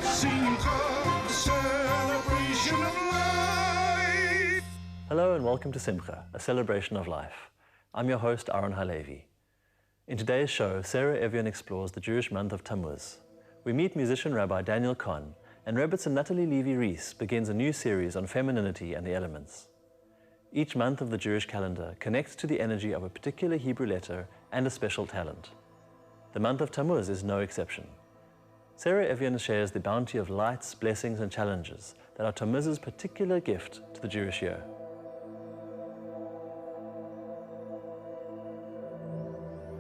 Simcha, celebration of life. Hello and welcome to Simcha, a celebration of life. I'm your host, Levy. In today's show, Sara Evian explores the Jewish month of Tammuz. We meet musician Rabbi Kohn, and Rebbitzin Nathalie Levy Riess begins a new series on femininity and the elements. Each month of the Jewish calendar connects to the energy of a particular Hebrew letter and a special talent. The month of Tammuz is no exception. Sara Evian shares the bounty of lights, blessings and challenges that are Tammuz's particular gift to the Jewish year.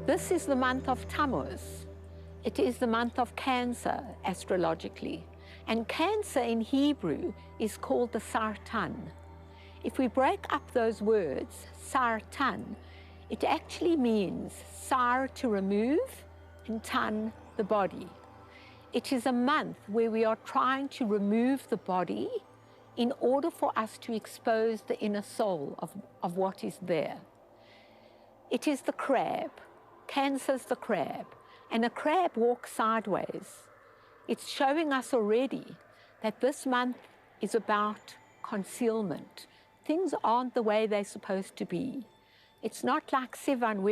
This is the month of Tammuz. It is the month of Cancer, astrologically. And Cancer in Hebrew is called the Sartan. If we break up those words, Sartan, it actually means Sar, to remove, and Tan, the body. It is a month where we are trying to remove the body in order for us to expose the inner soul of what is there. It is the crab. Cancer's the crab, and a crab walks sideways. It's showing us already that this month is about concealment. Things aren't the way they're supposed to be. It's not like Sivan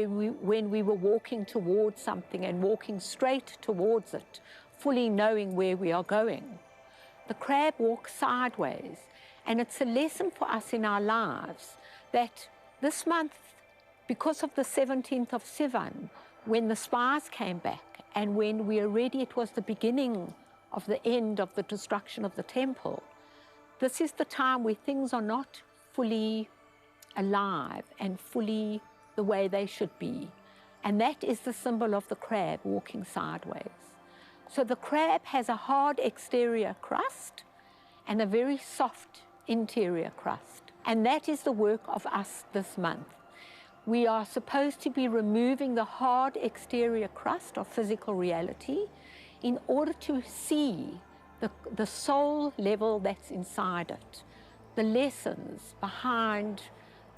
when we were walking towards something and walking straight towards it, fully knowing where we are going. The crab walks sideways, and it's a lesson for us in our lives that this month, because of the 17th of Sivan, when the spies came back and when it was the beginning of the end of the destruction of the temple, this is the time where things are not fully alive and fully the way they should be. And that is the symbol of the crab walking sideways. So the crab has a hard exterior crust and a very soft interior crust. And that is the work of us this month. We are supposed to be removing the hard exterior crust of physical reality in order to see the soul level that's inside it, the lessons behind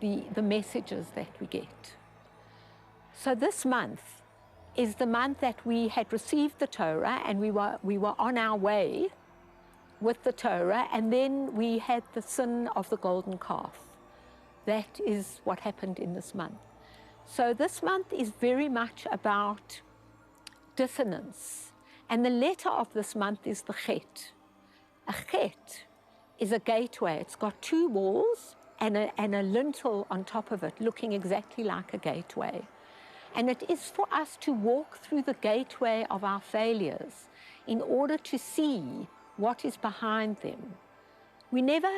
the messages that we get. So this month is the month that we had received the Torah, and we were on our way with the Torah, and then we had the sin of the golden calf. That is what happened in this month. So this month is very much about dissonance, and the letter of this month is the chet. A chet is a gateway. It's got two walls and a lintel on top of it, looking exactly like a gateway. And it is for us to walk through the gateway of our failures in order to see what is behind them. We never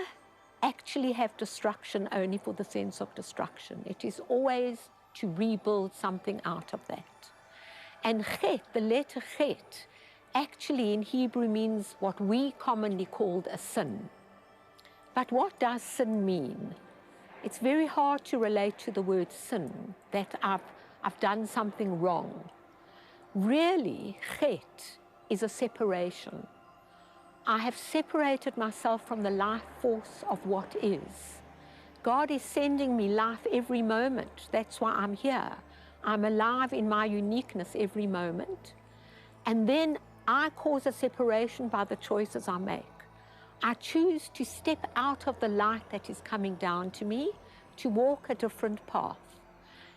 actually have destruction only for the sense of destruction. It is always to rebuild something out of that. And chet, the letter chet, actually in Hebrew means what we commonly called a sin. But what does sin mean? It's very hard to relate to the word sin, that I've done something wrong. Really, chet is a separation. I have separated myself from the life force of what is. God is sending me life every moment. That's why I'm here. I'm alive in my uniqueness every moment. And then I cause a separation by the choices I make. I choose to step out of the light that is coming down to me to walk a different path.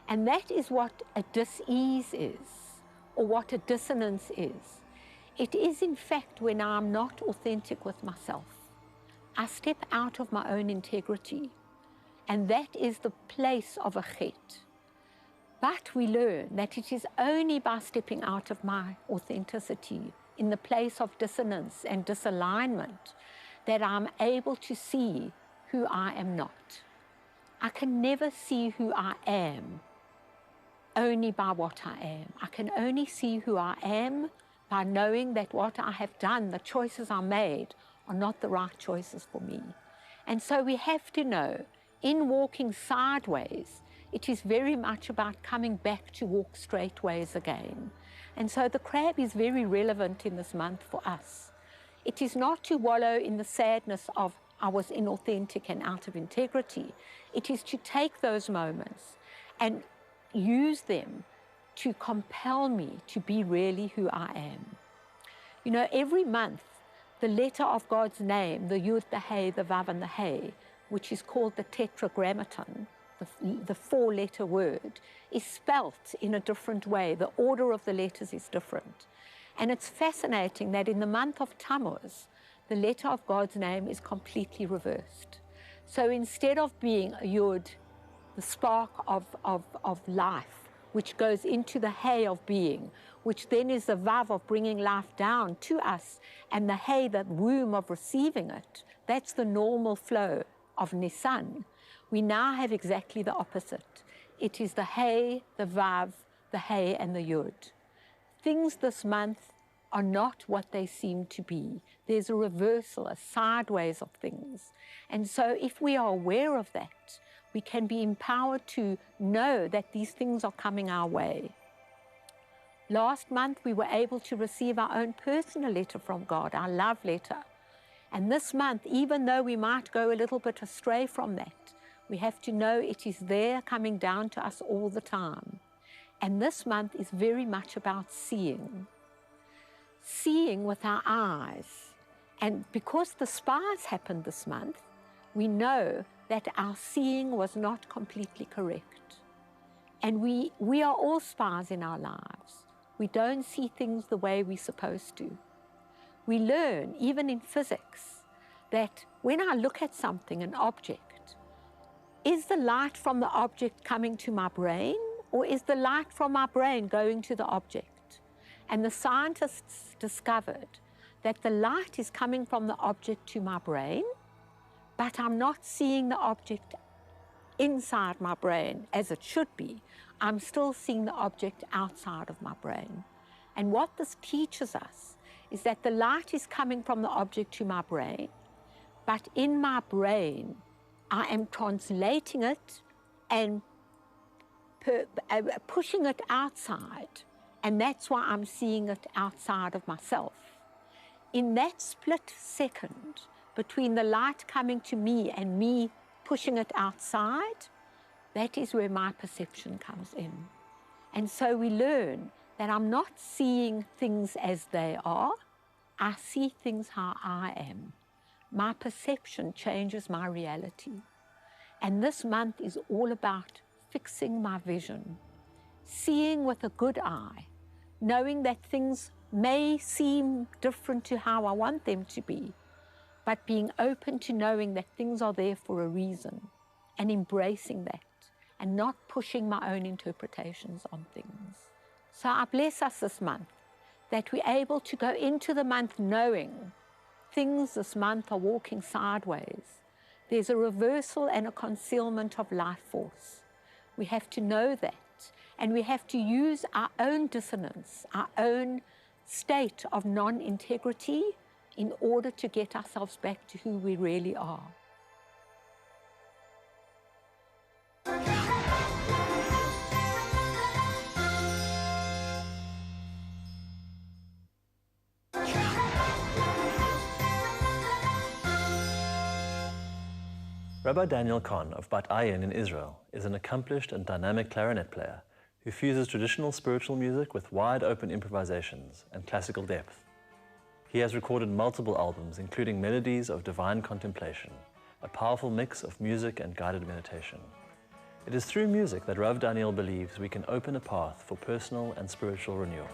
And that is what a dis-ease is, or what a dissonance is. It is, in fact, when I'm not authentic with myself. I step out of my own integrity. And that is the place of a chet. But we learn that it is only by stepping out of my authenticity in the place of dissonance and disalignment that I'm able to see who I am not. I can never see who I am only by what I am. I can only see who I am by knowing that what I have done, the choices I made, are not the right choices for me. And so we have to know, in walking sideways, it is very much about coming back to walk straight ways again. And so the crab is very relevant in this month for us. It is not to wallow in the sadness of I was inauthentic and out of integrity. It is to take those moments and use them to compel me to be really who I am. You know, every month, the letter of God's name, the Yud, the Hey, the Vav, and the Hey, which is called the Tetragrammaton, the four-letter word, is spelt in a different way. The order of the letters is different. And it's fascinating that in the month of Tammuz, the letter of God's name is completely reversed. So instead of being a Yud, the spark of life, which goes into the Hey of being, which then is the Vav of bringing life down to us, and the Hey, the womb of receiving it, that's the normal flow of Nisan. We now have exactly the opposite. It is the Hey, the Vav, the Hey, and the Yud. Things this month are not what they seem to be. There's a reversal, a sideways of things. And so if we are aware of that, we can be empowered to know that these things are coming our way. Last month, we were able to receive our own personal letter from God, our love letter. And this month, even though we might go a little bit astray from that, we have to know it is there coming down to us all the time. And this month is very much about seeing. Seeing with our eyes. And because the spies happened this month, we know that our seeing was not completely correct. And we are all spies in our lives. We don't see things the way we're supposed to. We learn, even in physics, that when I look at something, an object, is the light from the object coming to my brain, or is the light from my brain going to the object? And the scientists discovered that the light is coming from the object to my brain, but I'm not seeing the object inside my brain as it should be. I'm still seeing the object outside of my brain. And what this teaches us is that the light is coming from the object to my brain, but in my brain, I am translating it and pushing it outside. And that's why I'm seeing it outside of myself. In that split second, between the light coming to me and me pushing it outside, that is where my perception comes in. And so we learn that I'm not seeing things as they are, I see things how I am. My perception changes my reality. And this month is all about fixing my vision, seeing with a good eye, knowing that things may seem different to how I want them to be, but being open to knowing that things are there for a reason and embracing that and not pushing my own interpretations on things. So I bless us this month that we're able to go into the month knowing things this month are walking sideways. There's a reversal and a concealment of life force. We have to know that, and we have to use our own dissonance, our own state of non-integrity in order to get ourselves back to who we really are. Rabbi Daniel Kohn of Bat Ayin in Israel is an accomplished and dynamic clarinet player who fuses traditional spiritual music with wide-open improvisations and classical depth. He has recorded multiple albums, including Melodies of Divine Contemplation, a powerful mix of music and guided meditation. It is through music that Rav Daniel believes we can open a path for personal and spiritual renewal.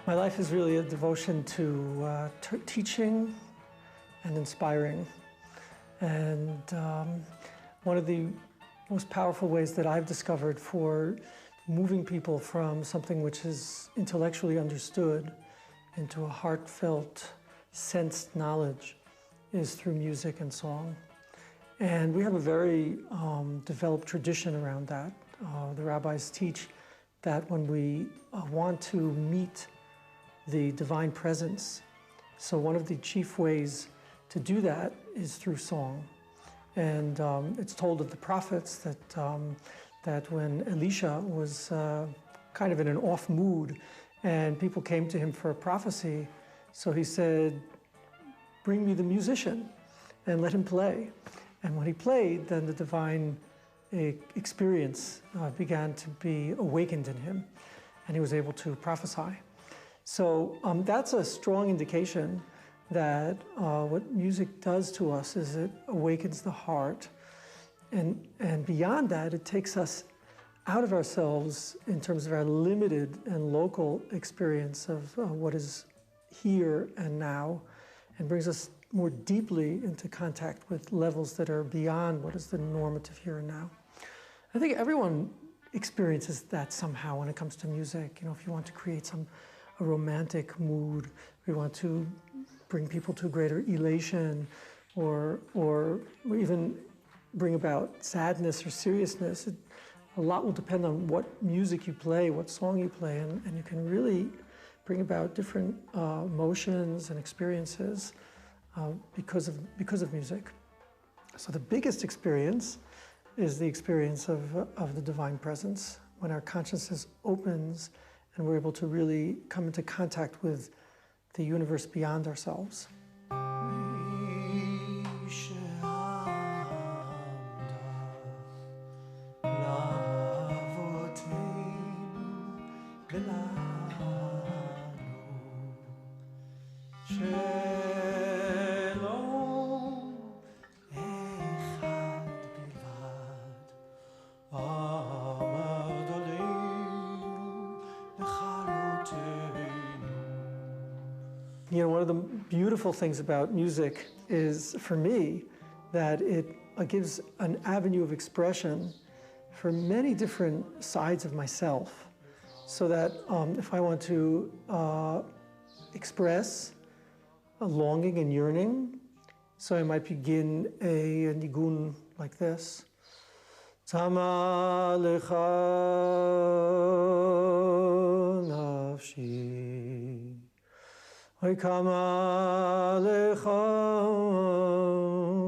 My life is really a devotion to teaching and inspiring. And one of the most powerful ways that I've discovered for moving people from something which is intellectually understood into a heartfelt, sensed knowledge is through music and song. And we have a very developed tradition around that. The rabbis teach that when we want to meet the divine presence, so one of the chief ways to do that is through song. And it's told of the prophets that when Elisha was kind of in an off mood and people came to him for a prophecy, so he said, "Bring me the musician and let him play." And when he played, then the divine experience began to be awakened in him, and he was able to prophesy. So that's a strong indication that what music does to us is it awakens the heart, and beyond that, it takes us out of ourselves in terms of our limited and local experience of what is here and now, and brings us more deeply into contact with levels that are beyond what is the normative here and now. I think everyone experiences that somehow when it comes to music. You know, if you want to create a romantic mood, we want to bring people to greater elation, or even bring about sadness or seriousness. A lot will depend on what music you play, what song you play, and you can really bring about different emotions and experiences because of music. So the biggest experience is the experience of the divine presence, when our consciousness opens and we're able to really come into contact with the universe beyond ourselves. You know, one of the beautiful things about music is, for me, that it gives an avenue of expression for many different sides of myself. So that if I want to express a longing and yearning, so I might begin a nigun like this. Tama lecha nafshi. Kama lecha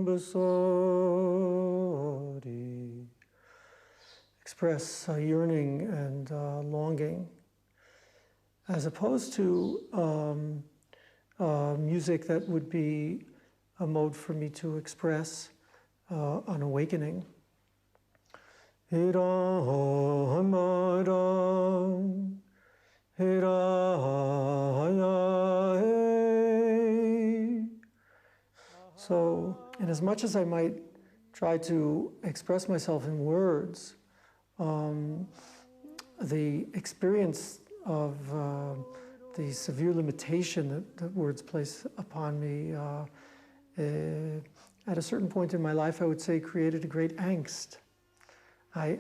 besori. Express yearning and longing, as opposed to music that would be a mode for me to express an awakening. So, and as much as I might try to express myself in words, the experience of the severe limitation that words place upon me, at a certain point in my life, I would say, created a great angst. I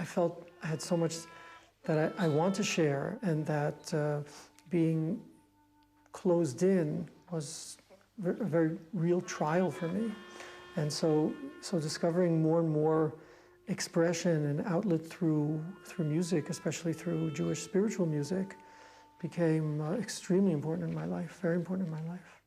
felt I had so much that I want to share, and that being closed in was a very real trial for me. And so discovering more and more expression and outlet through music, especially through Jewish spiritual music, became extremely important in my life, very important in my life.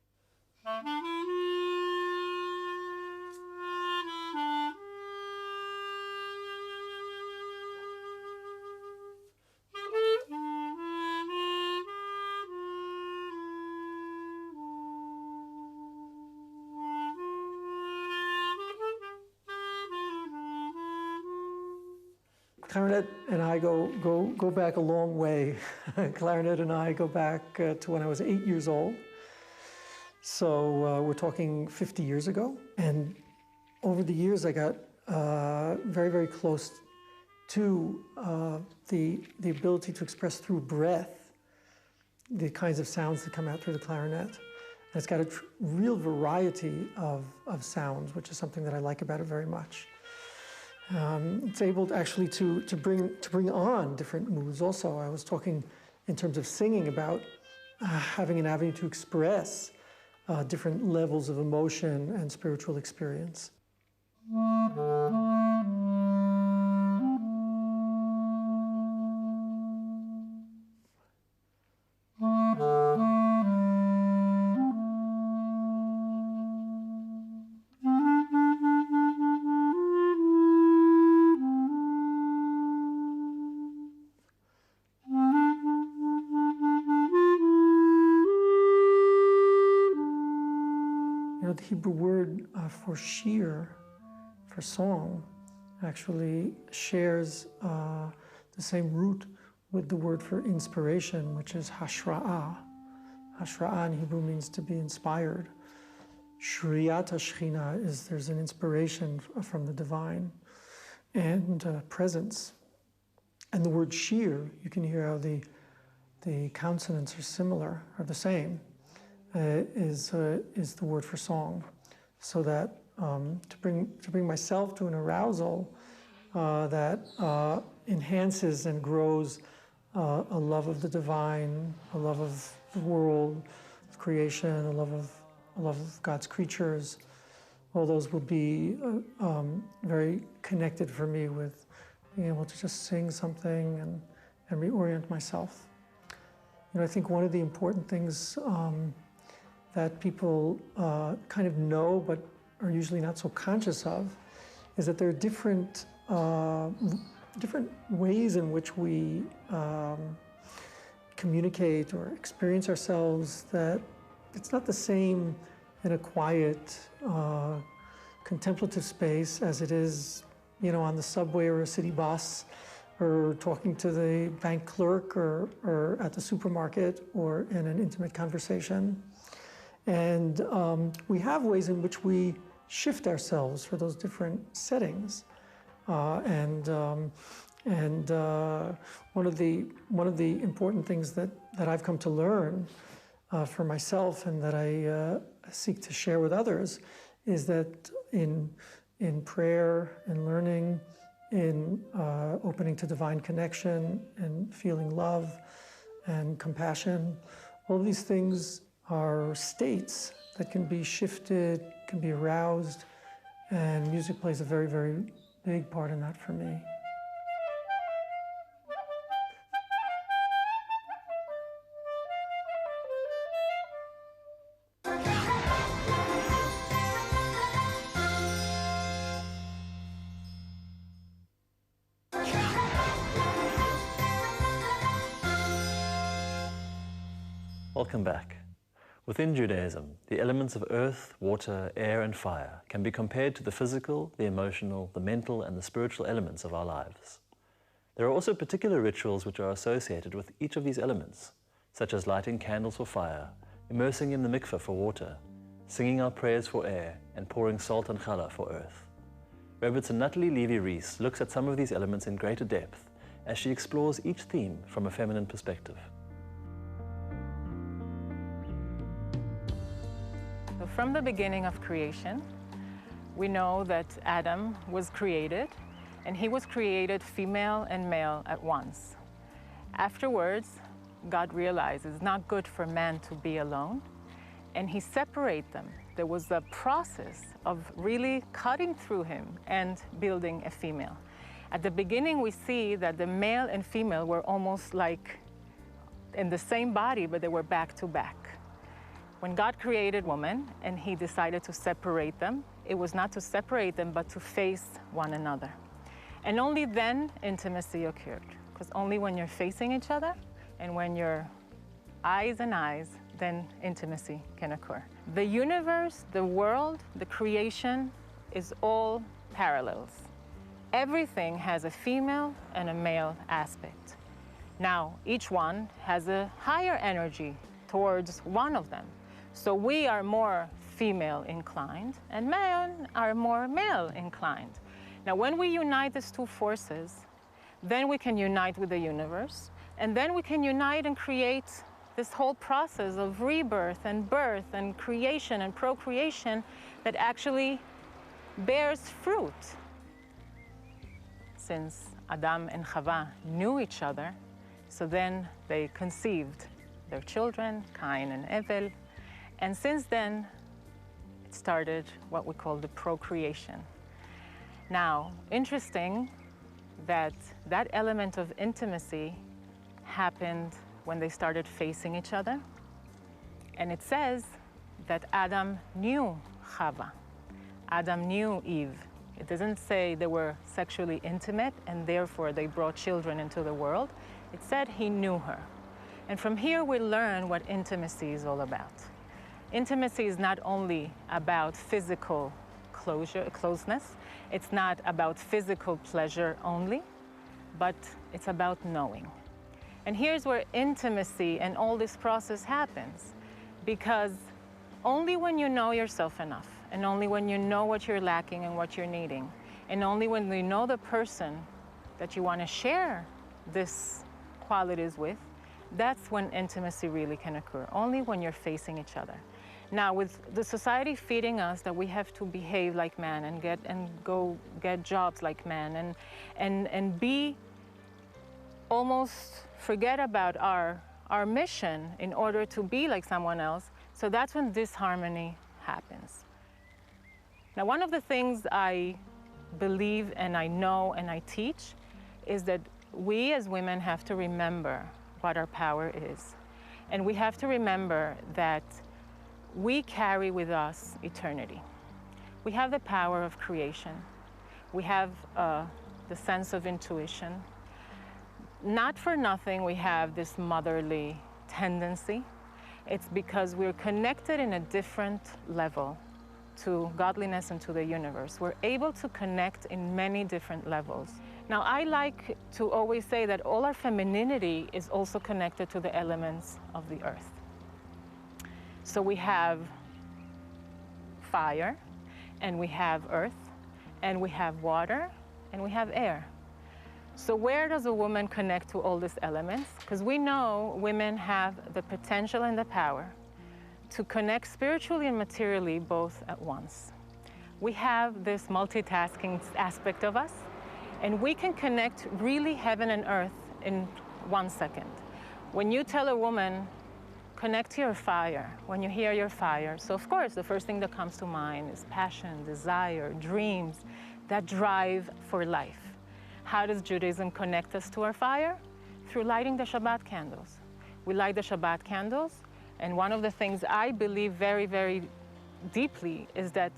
Clarinet and I go back a long way. Clarinet and I go back to when I was 8 years old. So we're talking 50 years ago. And over the years, I got very, very close to the ability to express through breath the kinds of sounds that come out through the clarinet. And it's got a real variety of sounds, which is something that I like about it very much. It's able actually to bring on different moods also. I was talking in terms of singing about having an avenue to express different levels of emotion and spiritual experience. The Hebrew word for shir, for song, actually shares the same root with the word for inspiration, which is hashra'ah. Hashra'ah in Hebrew means to be inspired. Shriyat HaShechina is there's an inspiration from the divine and presence. And the word shir, you can hear how the consonants are similar, are the same, is the word for song. So that to bring myself to an arousal that enhances and grows a love of the divine, a love of the world, of creation, a love of God's creatures. All those will be very connected for me with being able to just sing something and reorient myself. You know, I think one of the important things that people kind of know but are usually not so conscious of is that there are different ways in which we communicate or experience ourselves, that it's not the same in a quiet, contemplative space as it is, you know, on the subway or a city bus, or talking to the bank clerk, or at the supermarket, or in an intimate conversation. And we have ways in which we shift ourselves for those different settings. And one of the important things that I've come to learn for myself, and that I seek to share with others, is that in prayer and learning, in opening to divine connection and feeling love and compassion, all these things are states that can be shifted, can be aroused, and music plays a very, very big part in that for me. Welcome back. Within Judaism, the elements of earth, water, air, and fire can be compared to the physical, the emotional, the mental, and the spiritual elements of our lives. There are also particular rituals which are associated with each of these elements, such as lighting candles for fire, immersing in the mikveh for water, singing our prayers for air, and pouring salt and challah for earth. Rabbi Nathalie Levy Riess looks at some of these elements in greater depth as she explores each theme from a feminine perspective. From the beginning of creation, we know that Adam was created, and he was created female and male at once. Afterwards, God realized it's not good for man to be alone, and he separated them. There was a process of really cutting through him and building a female. At the beginning, we see that the male and female were almost like in the same body, but they were back to back. When God created woman and he decided to separate them, it was not to separate them, but to face one another. And only then intimacy occurred, because only when you're facing each other and when you're eyes and eyes, then intimacy can occur. The universe, the world, the creation is all parallels. Everything has a female and a male aspect. Now, each one has a higher energy towards one of them. So we are more female inclined and men are more male inclined. Now when we unite these two forces, then we can unite with the universe, and then we can unite and create this whole process of rebirth and birth and creation and procreation that actually bears fruit. Since Adam and Chava knew each other, so then they conceived their children, Cain and Abel. And since then, it started what we call the procreation. Now, interesting that that element of intimacy happened when they started facing each other. And it says that Adam knew Chava. Adam knew Eve. It doesn't say they were sexually intimate and therefore they brought children into the world. It said he knew her. And from here we learn what intimacy is all about. Intimacy is not only about physical closeness. It's not about physical pleasure only, but it's about knowing. And here's where intimacy and all this process happens, because only when you know yourself enough, and only when you know what you're lacking and what you're needing, and only when you know the person that you want to share this qualities with, that's when intimacy really can occur, only when you're facing each other. Now, with the society feeding us that we have to behave like men and go get jobs like men and be almost forget about our mission in order to be like someone else, so that's when disharmony happens. Now, one of the things I believe and I know and I teach is that we as women have to remember what our power is. And we have to remember that we carry with us eternity. We have the power of creation. We have the sense of intuition. Not for nothing we have this motherly tendency. It's because we're connected in a different level to godliness and to the universe. We're able to connect in many different levels. Now, I like to always say that all our femininity is also connected to the elements of the earth. So we have fire, and we have earth, and we have water, and we have air. So where does a woman connect to all these elements? Because we know women have the potential and the power to connect spiritually and materially both at once. We have this multitasking aspect of us, and we can connect really heaven and earth in 1 second. When you tell a woman, connect to your fire, when you hear your fire, so of course the first thing that comes to mind is passion, desire, dreams, that drive for life. How does Judaism connect us to our fire? Through lighting the Shabbat candles. We light the Shabbat candles, and one of the things I believe very, very deeply is that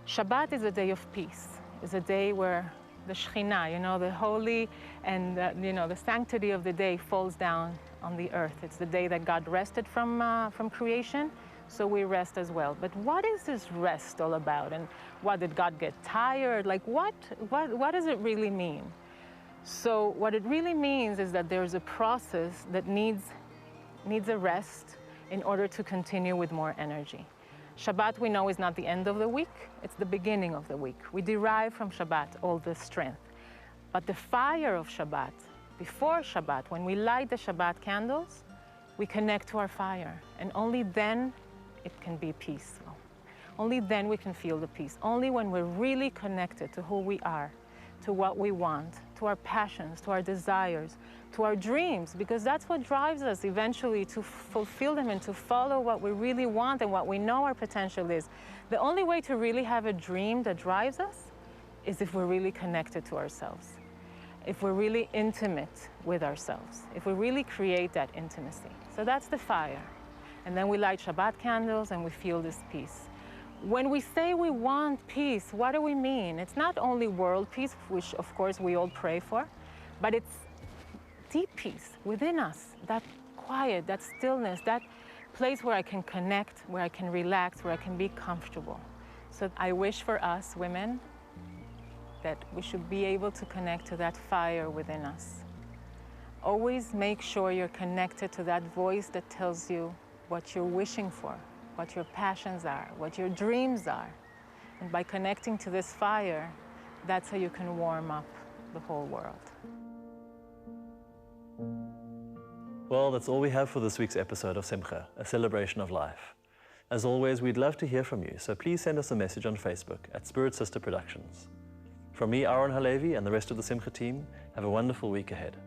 Shabbat is a day of peace. It's a day where the Shekhinah, the holy and the sanctity of the day falls down on the earth. It's the day that God rested from creation, so we rest as well. But what is this rest all about? And what, did God get tired? Like what does it really mean? So what it really means is that there's a process that needs a rest in order to continue with more energy. Shabbat, we know, is not the end of the week, it's the beginning of the week. We derive from Shabbat all the strength. But the fire of Shabbat, before Shabbat, when we light the Shabbat candles, we connect to our fire, and only then it can be peaceful. Only then we can feel the peace. Only when we're really connected to who we are, to what we want, to our passions, to our desires, to our dreams, because that's what drives us eventually to fulfill them and to follow what we really want and what we know our potential is. The only way to really have a dream that drives us is if we're really connected to ourselves, if we're really intimate with ourselves, if we really create that intimacy. So that's the fire. And then we light Shabbat candles and we feel this peace. When we say we want peace, what do we mean? It's not only world peace, which of course we all pray for, but it's deep peace within us, that quiet, that stillness, that place where I can connect, where I can relax, where I can be comfortable. So I wish for us women that we should be able to connect to that fire within us. Always make sure you're connected to that voice that tells you what you're wishing for, what your passions are, what your dreams are. And by connecting to this fire, that's how you can warm up the whole world. Well, that's all we have for this week's episode of Simcha, a celebration of life. As always, we'd love to hear from you, so please send us a message on Facebook at Spirit Sister Productions. From me, Aaron Halevi, and the rest of the Simcha team, have a wonderful week ahead.